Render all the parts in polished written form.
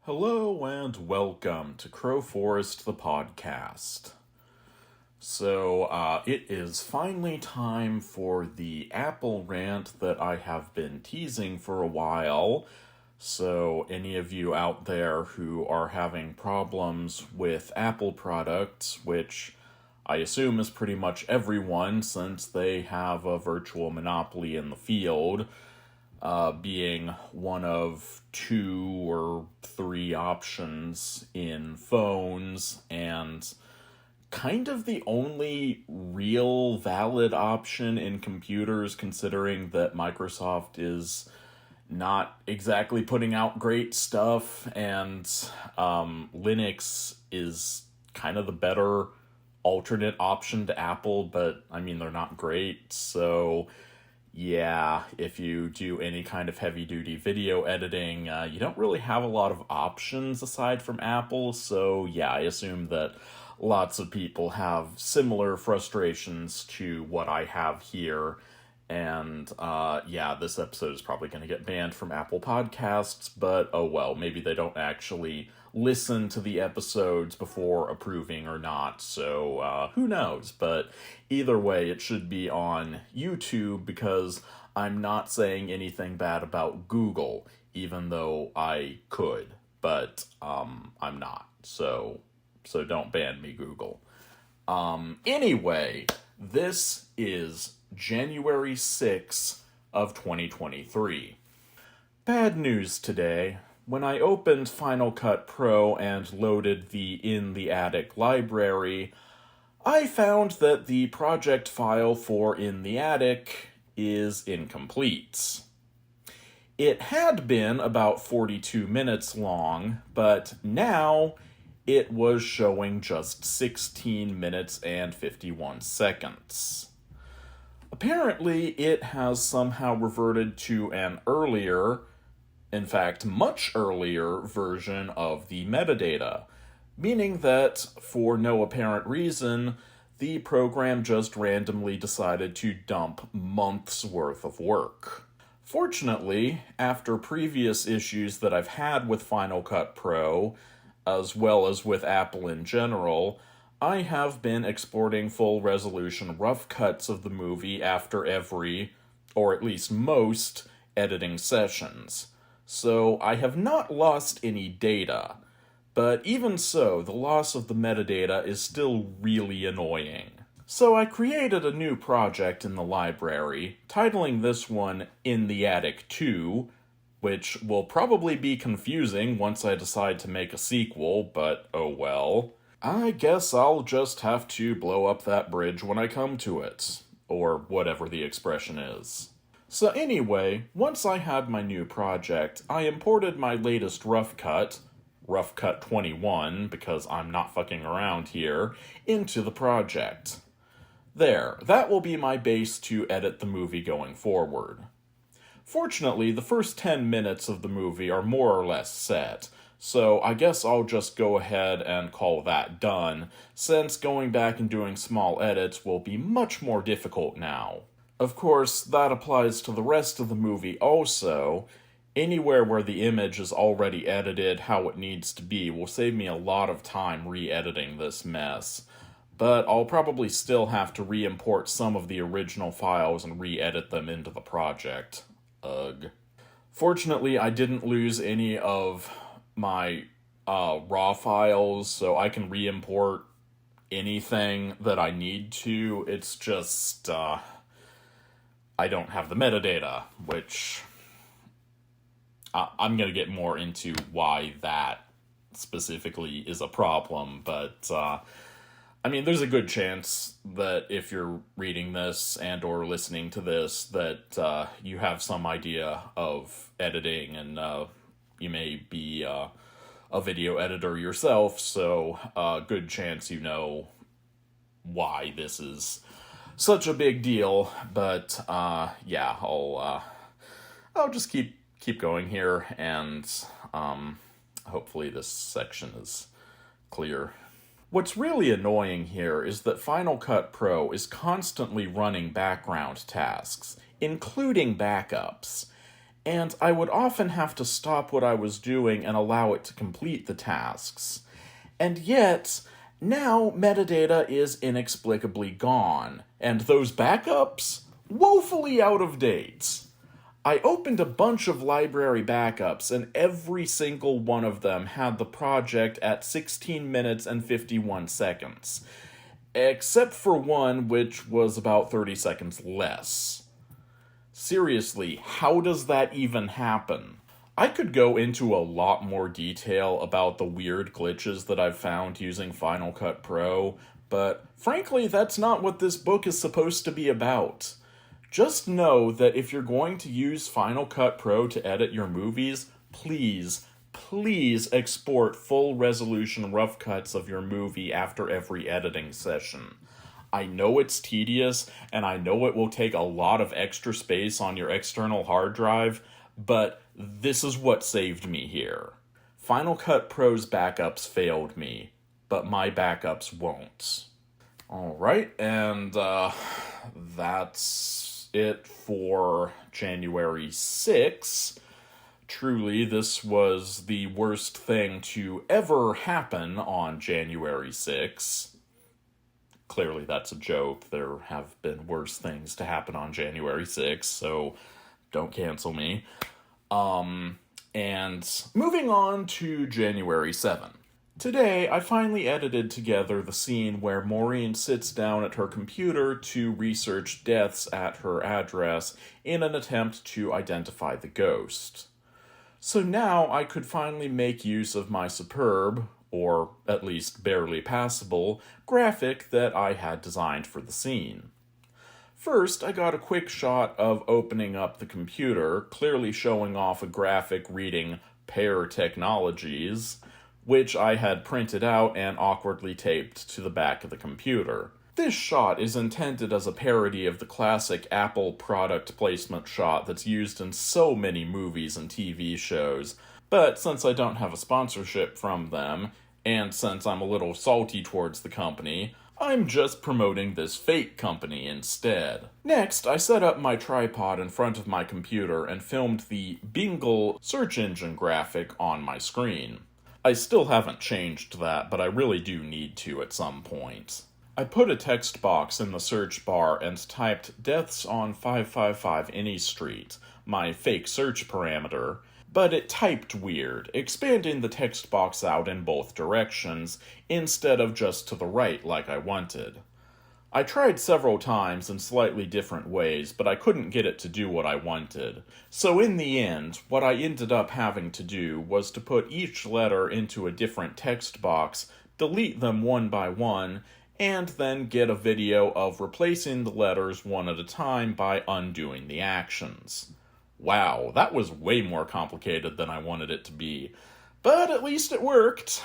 Hello and welcome to Crowforest, the podcast. It is finally time for the Apple rant that I have been teasing for a while. So, any of you out there who are having problems with Apple products, which I assume is pretty much everyone since they have a virtual monopoly in the field, being one of 2 or 3 options in phones, and kind of the only real valid option in computers, considering that Microsoft is not exactly putting out great stuff, and Linux is kind of the better alternate option to Apple, but I mean, they're not great, so yeah, if you do any kind of heavy-duty video editing, you don't really have a lot of options aside from Apple, so yeah, I assume that lots of people have similar frustrations to what I have here, and yeah, this episode is probably going to get banned from Apple Podcasts, but oh well, maybe they don't actually listen to the episodes before approving or not, so who knows, but either way, it should be on YouTube because I'm not saying anything bad about Google, even though I could, but I'm not, so don't ban me, Google. Anyway, this is January 6th of 2023. Bad news today. When I opened Final Cut Pro and loaded the In the Attic library, I found that the project file for In the Attic is incomplete. It had been about 42 minutes long, but now it was showing just 16 minutes and 51 seconds. Apparently, it has somehow reverted to an earlier, in fact, much earlier version of the metadata, meaning that, for no apparent reason, the program just randomly decided to dump months' worth of work. Fortunately, after previous issues that I've had with Final Cut Pro, as well as with Apple in general, I have been exporting full-resolution rough cuts of the movie after every, or at least most, editing sessions. So I have not lost any data, but even so, the loss of the metadata is still really annoying. So I created a new project in the library, titling this one In the Attic 2, which will probably be confusing once I decide to make a sequel, but oh well. I guess I'll just have to blow up that bridge when I come to it, or whatever the expression is. So anyway, once I had my new project, I imported my latest rough cut 21, because I'm not fucking around here, into the project. There, that will be my base to edit the movie going forward. Fortunately, the first 10 minutes of the movie are more or less set, so I guess I'll just go ahead and call that done, since going back and doing small edits will be much more difficult now. Of course, that applies to the rest of the movie also. Anywhere where the image is already edited how it needs to be will save me a lot of time re-editing this mess. But I'll probably still have to re-import some of the original files and re-edit them into the project. Ugh. Fortunately, I didn't lose any of my raw files, so I can re-import anything that I need to. It's just, I don't have the metadata, which I'm going to get more into why that specifically is a problem, but I mean, there's a good chance that if you're reading this and or listening to this, that you have some idea of editing, and you may be a video editor yourself, so good chance you know why this is such a big deal. But yeah, I'll just keep going here, and hopefully this section is clear. What's really annoying here is that Final Cut Pro is constantly running background tasks, including backups, and I would often have to stop what I was doing and allow it to complete the tasks. And yet, now metadata is inexplicably gone, and those backups? Woefully out of date. I opened a bunch of library backups, and every single one of them had the project at 16 minutes and 51 seconds. Except for one, which was about 30 seconds less. Seriously, how does that even happen? I could go into a lot more detail about the weird glitches that I've found using Final Cut Pro, but frankly, that's not what this book is supposed to be about. Just know that if you're going to use Final Cut Pro to edit your movies, please export full resolution rough cuts of your movie after every editing session. I know it's tedious, and I know it will take a lot of extra space on your external hard drive, but this is what saved me here. Final Cut Pro's backups failed me, but my backups won't. Alright, and that's it for January 6th. Truly, this was the worst thing to ever happen on January 6th. Clearly, that's a joke. There have been worse things to happen on January 6th, so don't cancel me. And moving on to January 7th. Today, I finally edited together the scene where Maureen sits down at her computer to research deaths at her address in an attempt to identify the ghost. So now I could finally make use of my superb, or at least barely passable, graphic that I had designed for the scene. First, I got a quick shot of opening up the computer, clearly showing off a graphic reading Pear Technologies, which I had printed out and awkwardly taped to the back of the computer. This shot is intended as a parody of the classic Apple product placement shot that's used in so many movies and TV shows, but since I don't have a sponsorship from them, and since I'm a little salty towards the company, I'm just promoting this fake company instead. Next, I set up my tripod in front of my computer and filmed the Bingle search engine graphic on my screen. I still haven't changed that, but I really do need to at some point. I put a text box in the search bar and typed deaths on 555 Any Street, my fake search parameter, but it typed weird, expanding the text box out in both directions, instead of just to the right like I wanted. I tried several times in slightly different ways, but I couldn't get it to do what I wanted. So in the end, what I ended up having to do was to put each letter into a different text box, delete them one by one, and then get a video of replacing the letters one at a time by undoing the actions. Wow, that was way more complicated than I wanted it to be, but at least it worked.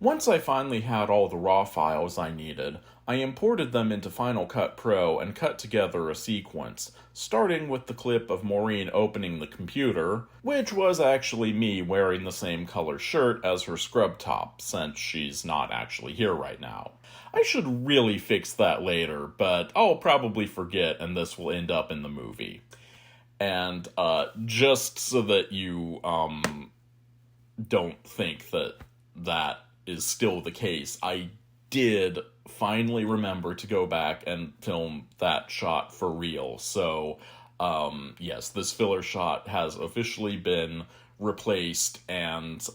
Once I finally had all the raw files I needed, I imported them into Final Cut Pro and cut together a sequence, starting with the clip of Maureen opening the computer, which was actually me wearing the same color shirt as her scrub top, since she's not actually here right now. I should really fix that later, but I'll probably forget and this will end up in the movie. And just so that you don't think that that is still the case, I did finally remember to go back and film that shot for real. So, yes, this filler shot has officially been replaced, and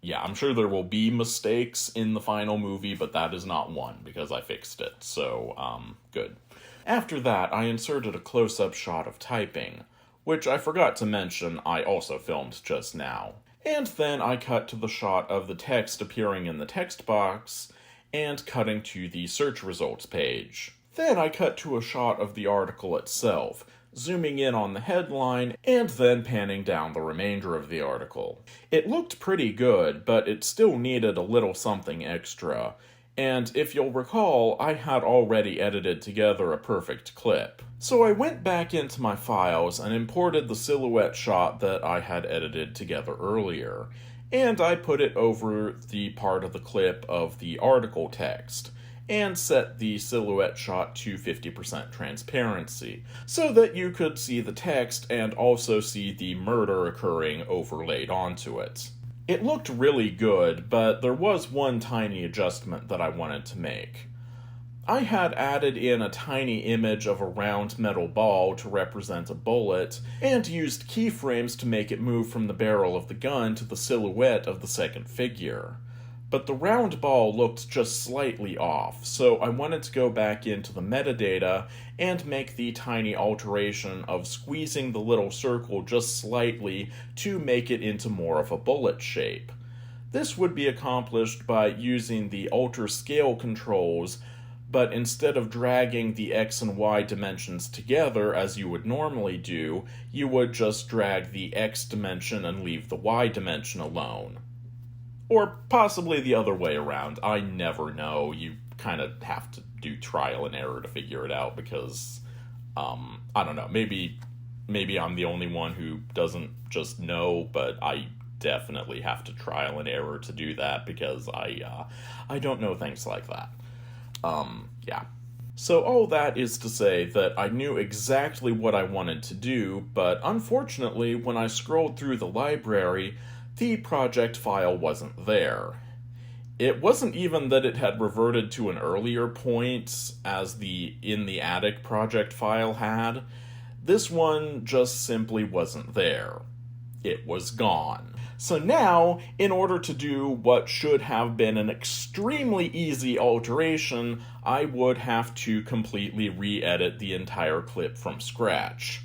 yeah, I'm sure there will be mistakes in the final movie, but that is not one, because I fixed it. So, good. After that, I inserted a close-up shot of typing, which I forgot to mention I also filmed just now. And then I cut to the shot of the text appearing in the text box, and cutting to the search results page. Then I cut to a shot of the article itself, zooming in on the headline, and then panning down the remainder of the article. It looked pretty good, but it still needed a little something extra. And if you'll recall, I had already edited together a perfect clip. So I went back into my files and imported the silhouette shot that I had edited together earlier, and I put it over the part of the clip of the article text. and set the silhouette shot to 50% transparency, so that you could see the text and also see the murder occurring overlaid onto it. It looked really good, but there was one tiny adjustment that I wanted to make. I had added in a tiny image of a round metal ball to represent a bullet, and used keyframes to make it move from the barrel of the gun to the silhouette of the second figure. But the round ball looked just slightly off, so I wanted to go back into the metadata and make the tiny alteration of squeezing the little circle just slightly to make it into more of a bullet shape. This would be accomplished by using the alter scale controls, but instead of dragging the X and Y dimensions together as you would normally do, you would just drag the X dimension and leave the Y dimension alone. Or possibly the other way around. I never know. You kind of have to do trial and error to figure it out because, I don't know, maybe I'm the only one who doesn't just know, but I definitely have to trial and error to do that because I don't know things like that. Yeah. So all that is to say that I knew exactly what I wanted to do, but unfortunately, when I scrolled through the library, the project file wasn't there. It wasn't even that it had reverted to an earlier point, as the In the Attic project file had. This one just simply wasn't there. It was gone. So now, in order to do what should have been an extremely easy alteration, I would have to completely re-edit the entire clip from scratch.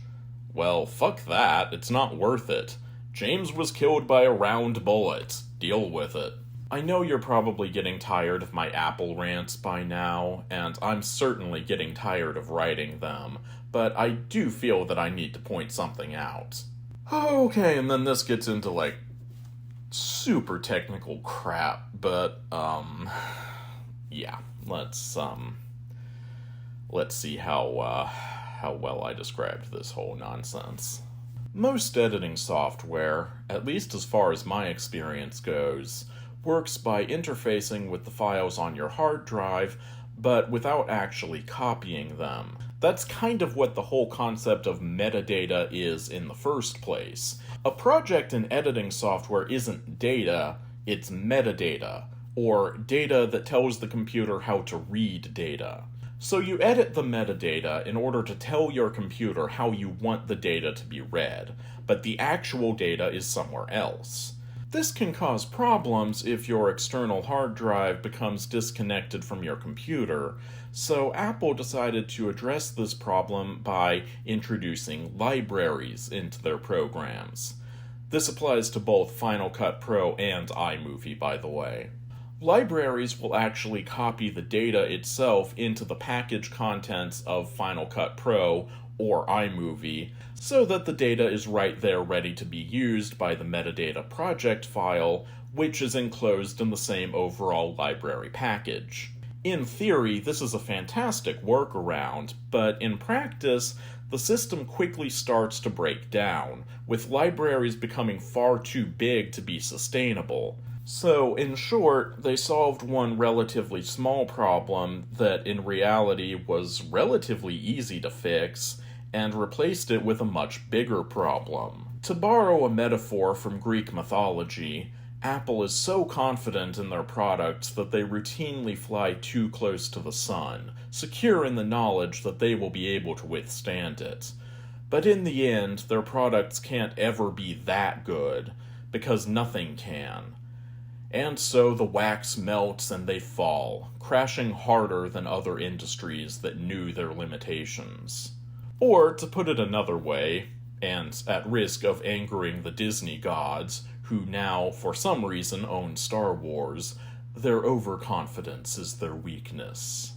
Well, fuck that, it's not worth it. James was killed by a round bullet. Deal with it. I know you're probably getting tired of my Apple rants by now, and I'm certainly getting tired of writing them, but I do feel that I need to point something out. Okay, and then this gets into, super technical crap, but, yeah, let's see how well I described this whole nonsense. Most editing software, at least as far as my experience goes, works by interfacing with the files on your hard drive, but without actually copying them. That's kind of what the whole concept of metadata is in the first place. A project in editing software isn't data, it's metadata, or data that tells the computer how to read data. So you edit the metadata in order to tell your computer how you want the data to be read, but the actual data is somewhere else. This can cause problems if your external hard drive becomes disconnected from your computer, so Apple decided to address this problem by introducing libraries into their programs. This applies to both Final Cut Pro and iMovie, by the way. Libraries will actually copy the data itself into the package contents of Final Cut Pro or iMovie, so that the data is right there ready to be used by the metadata project file, which is enclosed in the same overall library package. In theory, this is a fantastic workaround, but in practice, the system quickly starts to break down, with libraries becoming far too big to be sustainable. So, in short, they solved one relatively small problem that in reality was relatively easy to fix, and replaced it with a much bigger problem. To borrow a metaphor from Greek mythology, Apple is so confident in their products that they routinely fly too close to the sun, secure in the knowledge that they will be able to withstand it. But in the end, their products can't ever be that good, because nothing can. And so the wax melts and they fall, crashing harder than other industries that knew their limitations. Or, to put it another way, and at risk of angering the Disney gods, who now, for some reason, own Star Wars, their overconfidence is their weakness.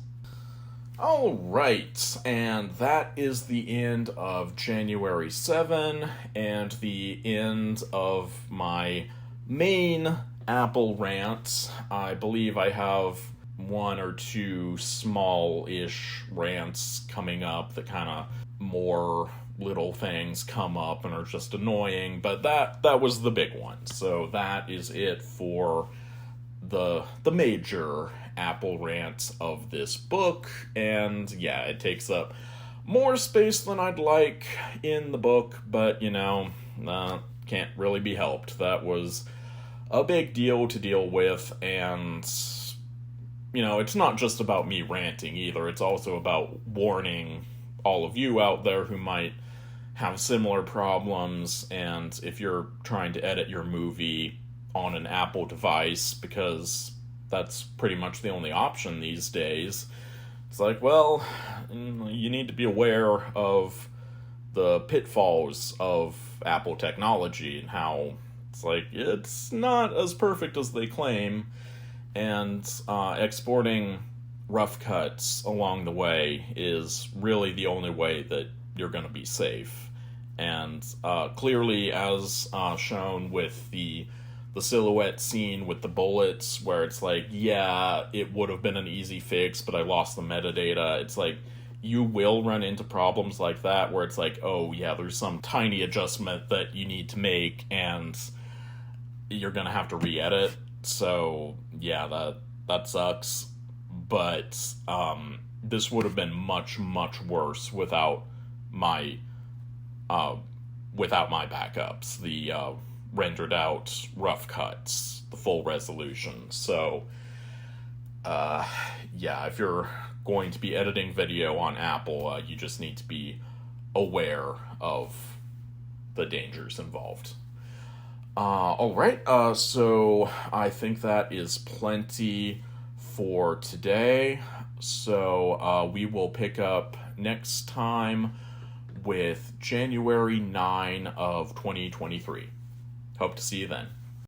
Alright, and that is the end of January 7, and the end of my main Apple rant. I believe I have one or two small-ish rants coming up that kind of more little things come up and are just annoying, but that was the big one. So that is it for the major Apple rant of this book, and yeah, it takes up more space than I'd like in the book, but can't really be helped. That was a big deal to deal with, and it's not just about me ranting either. It's also about warning all of you out there who might have similar problems, and if you're trying to edit your movie on an Apple device, because that's pretty much the only option these days, it's like, well, you need to be aware of the pitfalls of Apple technology and how it's not as perfect as they claim, and exporting rough cuts along the way is really the only way that you're going to be safe. And clearly, as shown with the silhouette scene with the bullets, where it's like, yeah, it would have been an easy fix, but I lost the metadata. It's like, you will run into problems like that, where it's like, oh yeah, there's some tiny adjustment that you need to make, and you're gonna have to re-edit. So yeah, that sucks. But this would have been much, much worse without my backups, the rendered out rough cuts, the full resolution. So yeah, if you're going to be editing video on Apple, you just need to be aware of the dangers involved. Alright, so I think that is plenty for today. So we will pick up next time with January 9 of 2023. Hope to see you then.